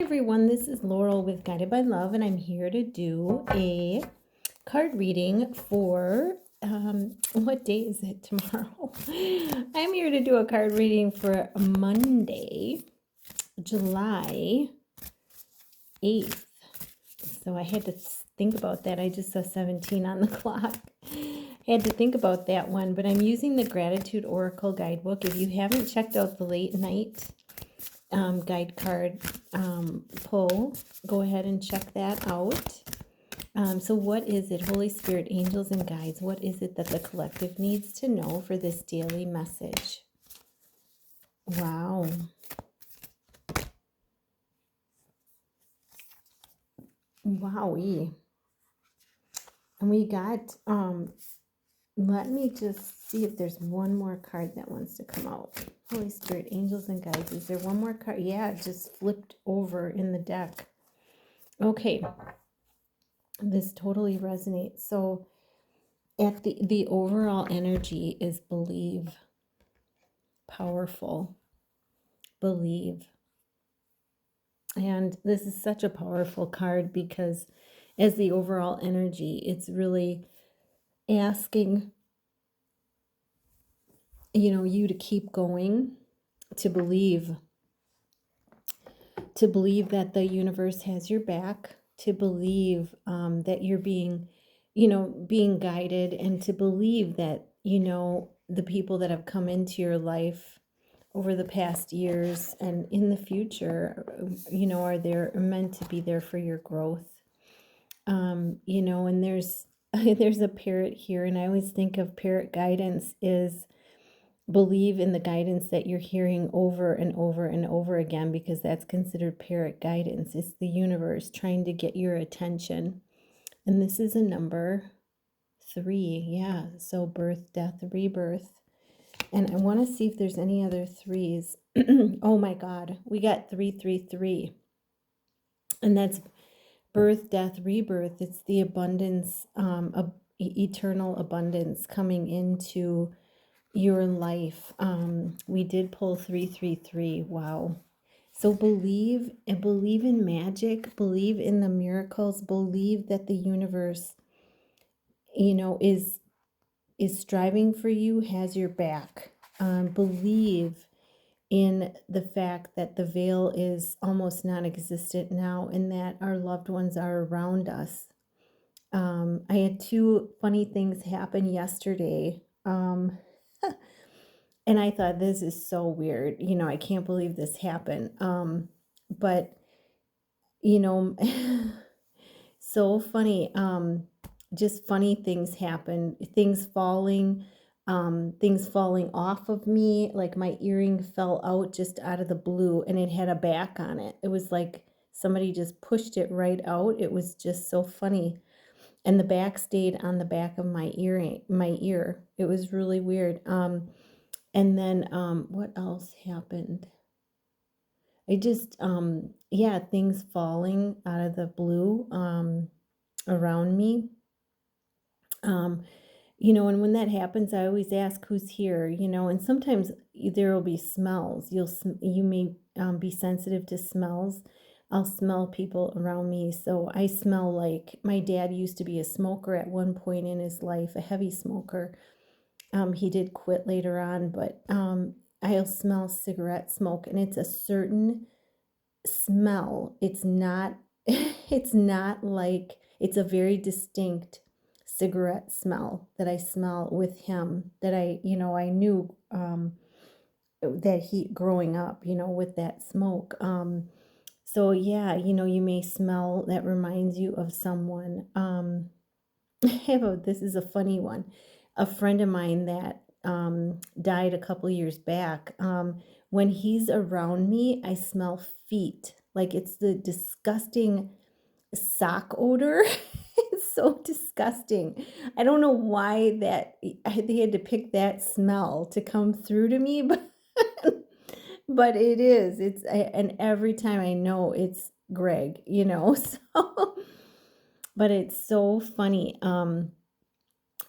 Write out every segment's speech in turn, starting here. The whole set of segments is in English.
Everyone, this is Laurel with Guided by Love, and I'm here to do a card reading for what day is it tomorrow? I'm here to do a card reading for Monday, July 8th. So I had to think about that. I just saw 17 on the clock. I had to think about that one, but I'm using the Gratitude Oracle Guidebook. If you haven't checked out the late night guide card pull, go ahead and check that out. So what is it? Holy Spirit, angels, and guides. What is it that the collective needs to know for this daily message? Wow. Wowie. And we got, let me just see if there's one more card that wants to come out. Holy Spirit, angels, and guides. Is there one more card? Yeah, it just flipped over in the deck. Okay. This totally resonates. So at the overall energy is believe, powerful, believe. And this is such a powerful card because as the overall energy, it's really asking, you to keep going, to believe that the universe has your back, to believe that you're being guided, and to believe that, the people that have come into your life over the past years and in the future, are there meant to be there for your growth. And there's there's a parrot here, and I always think of parrot guidance is believe in the guidance that you're hearing over and over and over again, because that's considered parrot guidance. It's the universe trying to get your attention. And this is a number 3. Yeah. So birth, death, rebirth. And I want to see if there's any other 3s. Oh my God. We got 333. And that's birth, death, rebirth. It's the abundance, eternal abundance coming into your life. We did pull 333. Wow. So believe in magic, believe in the miracles, believe that the universe, is striving for you, has your back. Believe in the fact that the veil is almost non-existent now, and that our loved ones are around us. I had 2 funny things happen yesterday. And I thought, this is so weird. I can't believe this happened. But, so funny. Just funny things happen. Things falling off of me. Like my earring fell out just out of the blue, and it had a back on it. It was like somebody just pushed it right out. It was just so funny. And the back stayed on the back of my ear. It was really weird. And then what else happened? I just things falling out of the blue around me. And when that happens, I always ask who's here, and sometimes there will be smells. You may be sensitive to smells. I'll smell people around me. So I smell like my dad used to be a smoker at one point in his life, a heavy smoker. He did quit later on, but I'll smell cigarette smoke, and it's a certain smell. It's not it's not like, it's a very distinct cigarette smell that I smell with him, that I knew that he growing up, with that smoke. So yeah, you may smell that reminds you of someone. This is a funny one. A friend of mine that died a couple years back. When he's around me, I smell feet. Like it's the disgusting sock odor. It's so disgusting. I don't know why they had to pick that smell to come through to me, but it is. And every time I know it's Greg, so, but it's so funny.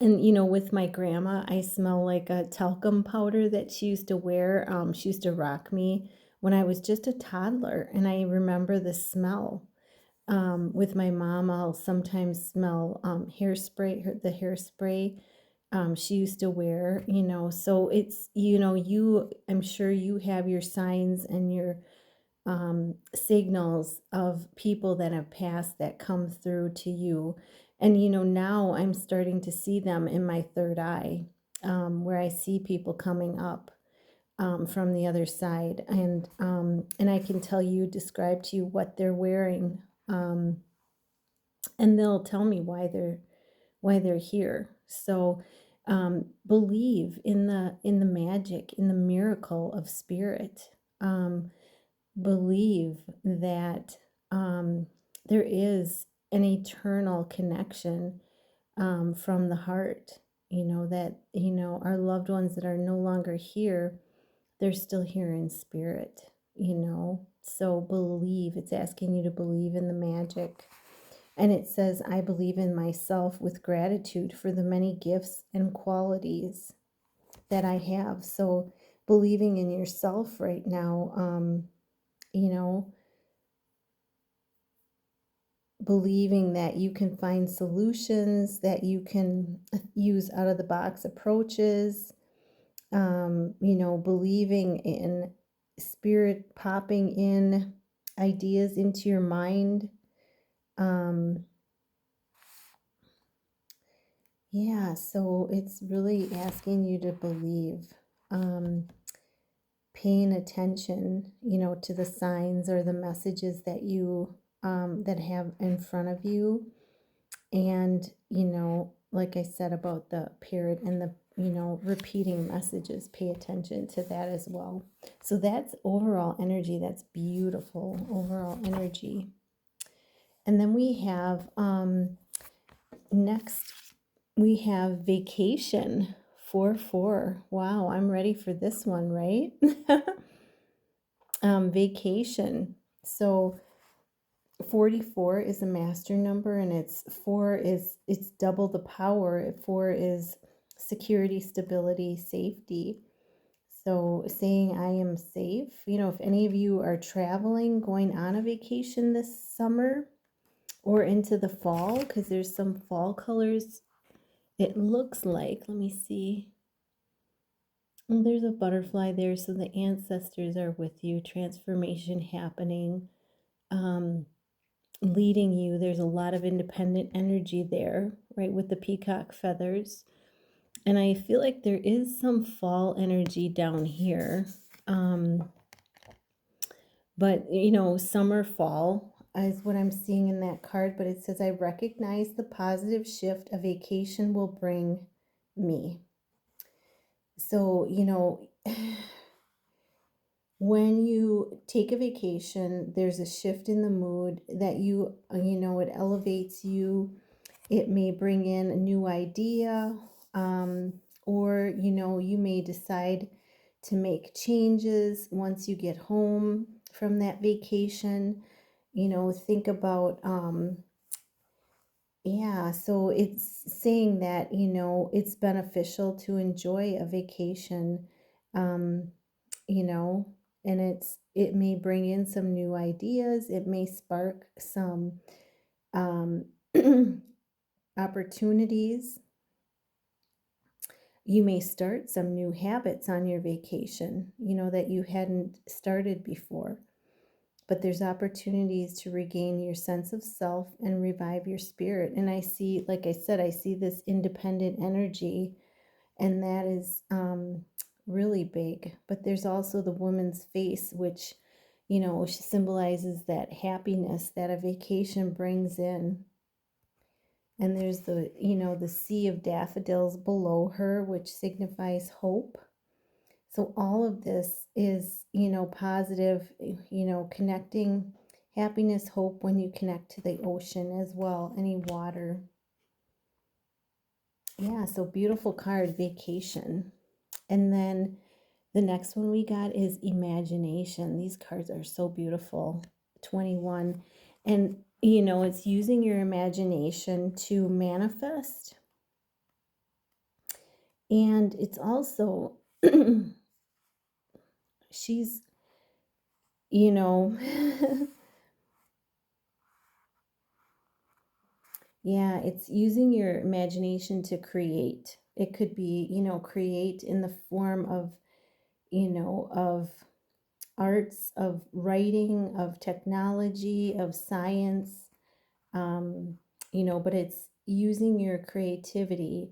And with my grandma, I smell like a talcum powder that she used to wear. She used to rock me when I was just a toddler. And I remember the smell. With my mom, I'll sometimes smell hairspray, the hairspray she used to wear, So it's, I'm sure you have your signs and your signals of people that have passed that come through to you. And, now I'm starting to see them in my third eye, where I see people coming up from the other side. And I can tell you, describe to you what they're wearing. And they'll tell me why they're here. So believe in the magic, in the miracle of spirit. Believe that there is an eternal connection from the heart. That our loved ones that are no longer here, they're still here in spirit. So believe. It's asking you to believe in the magic. And it says, I believe in myself with gratitude for the many gifts and qualities that I have. So believing in yourself right now, you know, believing that you can find solutions, that you can use out of the box approaches, believing in spirit popping in ideas into your mind. Yeah, so it's really asking you to believe, paying attention, to the signs or the messages that you that have in front of you. And, like I said about the parrot and the, repeating messages, pay attention to that as well. So that's overall energy. That's beautiful overall energy. And then we have next we have vacation 4-4. Wow, I'm ready for this one, right? Vacation. So 44 is a master number, and it's double the power. 4 is security, stability, safety. So saying I am safe. If any of you are traveling, going on a vacation this summer or into the fall, because there's some fall colors. It looks like, let me see. Oh, there's a butterfly there, so the ancestors are with you, transformation happening, leading you. There's a lot of independent energy there, right, with the peacock feathers. And I feel like there is some fall energy down here. But, summer, fall is what I'm seeing in that card. But it says, I recognize the positive shift a vacation will bring me. So, when you take a vacation, there's a shift in the mood that it elevates you. It may bring in a new idea, or, you may decide to make changes once you get home from that vacation. Think about, yeah, so it's saying that, it's beneficial to enjoy a vacation, um, you know, and it may bring in some new ideas. It may spark some um, opportunities. You may start some new habits on your vacation, that you hadn't started before. But there's opportunities to regain your sense of self and revive your spirit. And I see, like I said, I see this independent energy, and that is really big. But there's also the woman's face, which, symbolizes that happiness that a vacation brings in. And there's the sea of daffodils below her, which signifies hope. So all of this is, positive, connecting happiness, hope when you connect to the ocean as well, any water. Yeah, so beautiful card, vacation. And then the next one we got is imagination. These cards are so beautiful. 21. And, it's using your imagination to manifest. And it's also, she's you know, yeah, it's using your imagination to create. It could be, create in the form of, of arts, of writing, of technology, of science, um, but it's using your creativity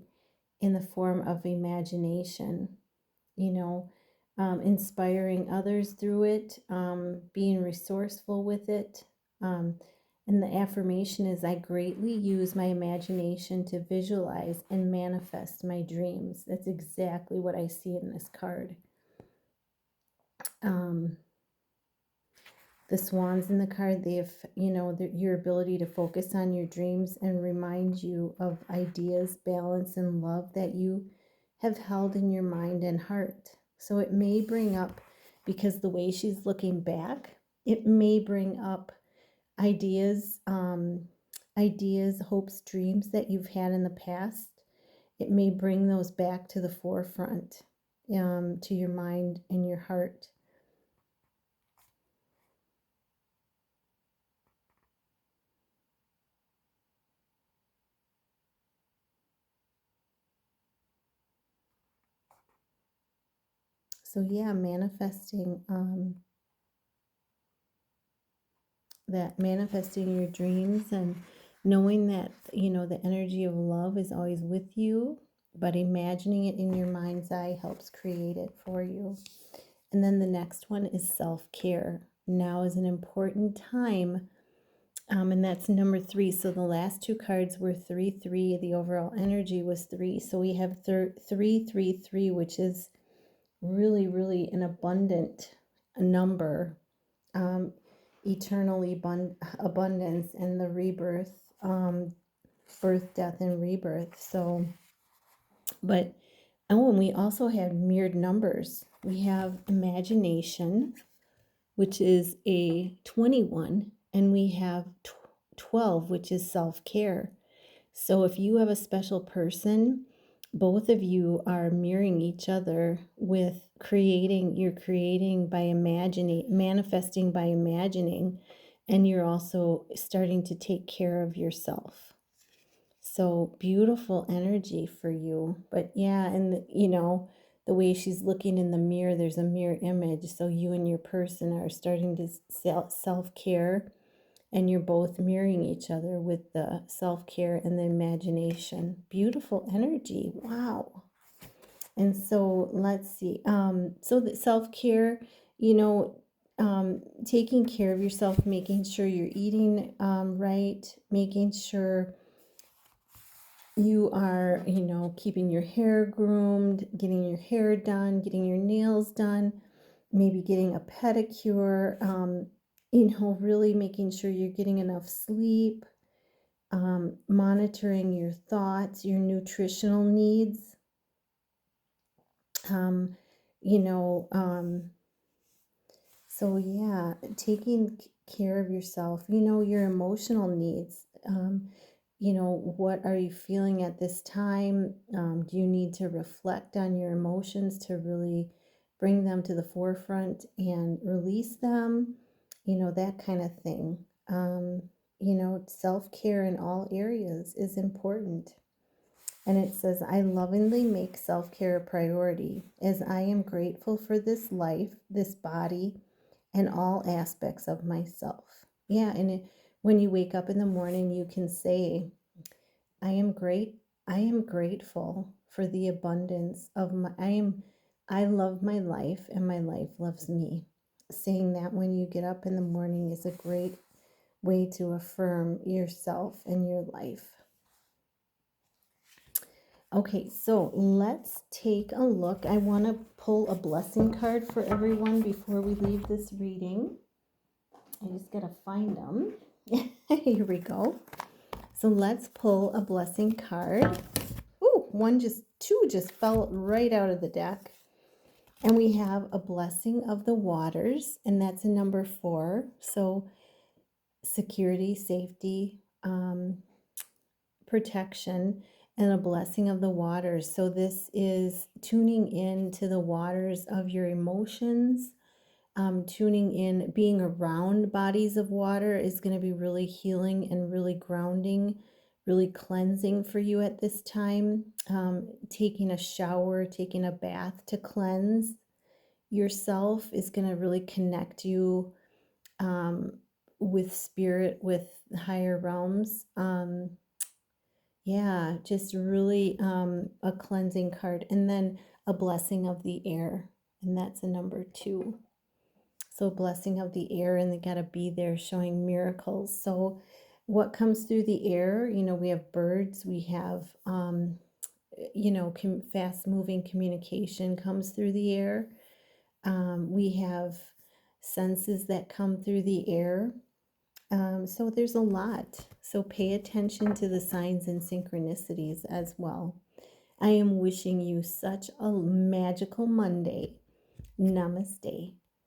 in the form of imagination, you know, inspiring others through it, being resourceful with it. Um, and the affirmation is I greatly use my imagination to visualize and manifest my dreams. That's exactly what I see in this card. Um, the swans in the card, they have, your ability to focus on your dreams and remind you of ideas, balance, and love that you have held in your mind and heart. So it may bring up, because the way she's looking back, it may bring up ideas, ideas, hopes, dreams that you've had in the past. It may bring those back to the forefront, to your mind and your heart. So yeah, manifesting, that manifesting your dreams and knowing that, the energy of love is always with you, but imagining it in your mind's eye helps create it for you. And then the next one is self-care. Now is an important time, and that's number 3. So the last two cards were 3 3. The overall energy was 3. So we have 3 3 3, which is really, really an abundant number, um, eternally abundance, and the rebirth, birth, death, and rebirth. So, but oh, and we also have mirrored numbers. We have imagination, which is a 21, and we have 12, which is self-care. So if you have a special person, both of you are mirroring each other with you're creating by imagining, manifesting by imagining, and you're also starting to take care of yourself. So beautiful energy for you. But yeah, and the way she's looking in the mirror, there's a mirror image. So you and your person are starting to self-care, and you're both mirroring each other with the self-care and the imagination. Beautiful energy. Wow. And so let's see. So the self-care, taking care of yourself, making sure you're eating right, making sure you are, keeping your hair groomed, getting your hair done, getting your nails done, maybe getting a pedicure, really making sure you're getting enough sleep, monitoring your thoughts, your nutritional needs, um, you know, um, so yeah, taking care of yourself, your emotional needs. What are you feeling at this time? Do you need to reflect on your emotions to really bring them to the forefront and release them? That kind of thing. Self-care in all areas is important. And it says, I lovingly make self-care a priority as I am grateful for this life, this body, and all aspects of myself. Yeah, and when you wake up in the morning, you can say, I am great. I am grateful for the abundance of I love my life and my life loves me. Saying that when you get up in the morning is a great way to affirm yourself and your life. Okay, so let's take a look. I want to pull a blessing card for everyone before we leave this reading. I just got to find them. Here we go. So let's pull a blessing card. Ooh, two just fell right out of the deck. And we have a blessing of the waters, and that's a number 4. So security, safety, protection, and a blessing of the waters. So this is tuning in to the waters of your emotions, tuning in, being around bodies of water is going to be really healing and really grounding, really cleansing for you at this time. Taking a shower, taking a bath to cleanse yourself is going to really connect you um, with spirit, with higher realms. Yeah, just really a cleansing card. And then a blessing of the air. And that's a number 2. So blessing of the air, and they got to be there showing miracles. So what comes through the air? We have birds, we have, fast moving communication comes through the air. We have senses that come through the air. So there's a lot. So pay attention to the signs and synchronicities as well. I am wishing you such a magical Monday. Namaste.